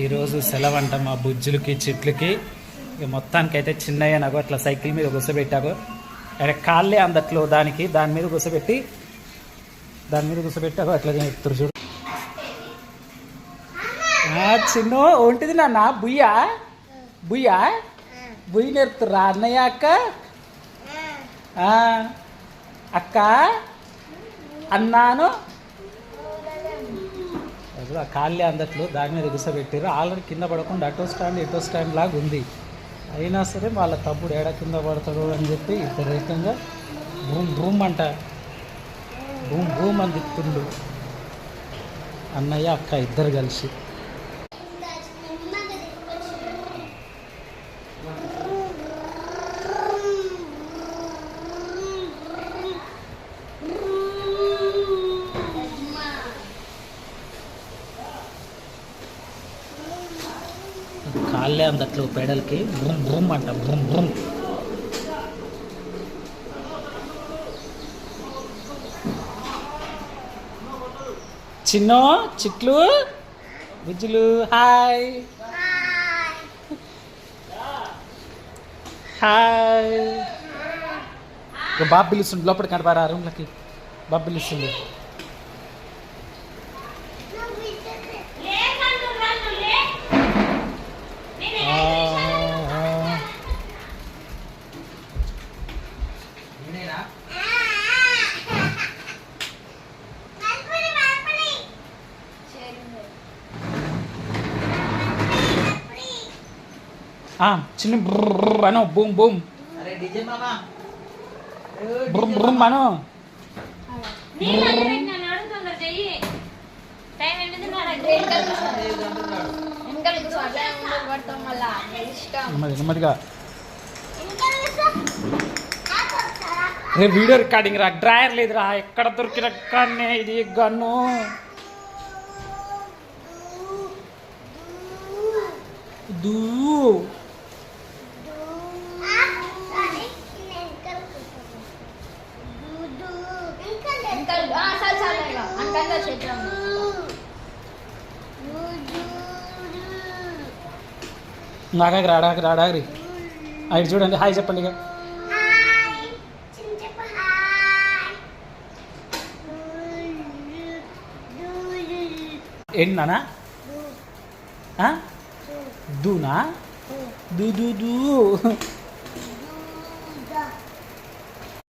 ఈరోజు సెలవు అంట మా బుజ్జులకి చిట్లకి. ఇక మొత్తానికైతే చిన్నయ్య నాకు అట్లా సైకిల్ మీద కూర్చోబెట్టాకు. అక్కడ కాళ్ళే అందట్లో దాని మీద కూర్చోబెట్టాకు. అట్లా చెప్తారు చూడు. చిన్న ఒంటిది నాన్న బుయ్య నేర్పుతుర్రా అన్నయ్య అక్క అన్నాను. ఆ కాళ్ళే అందట్లు దాని మీద కూర్చోబెట్టారు. ఆల్రెడీ కింద పడకుండా అటో స్టాండ్ లాగా ఉంది. అయినా సరే వాళ్ళ తమ్ముడు ఏడా కింద పడతాడు అని చెప్పి ఇద్దరు ఏకంగా భూమ్ అంట భూమ్ అని తిప్పుతుండు అన్నయ్య అక్క ఇద్దరు కలిసి. కాళ్ళే అందట్లు పెడల్కి భూమ్ అంట భూమ్. చిన్నో చిట్లు బుజ్జులు హాయ్ బాబు పిలుస్తుంది లోపలికి కనపారా రూమ్లకి. బాబు పిలుస్తుంది. చిన్న అను బూమ్ బూమ్ బూమ్ అను. నెమ్మదిగా రేపు వీడియో రికార్డింగ్ రా. డ్రాయర్ లేదురా, ఎక్కడ దొరికిన కానీ ఇది గన్ను. రాడాగరి అటు చూడండి. హాయ్ చెప్పండి. ఇక ఏంటి నానా దూనా దూ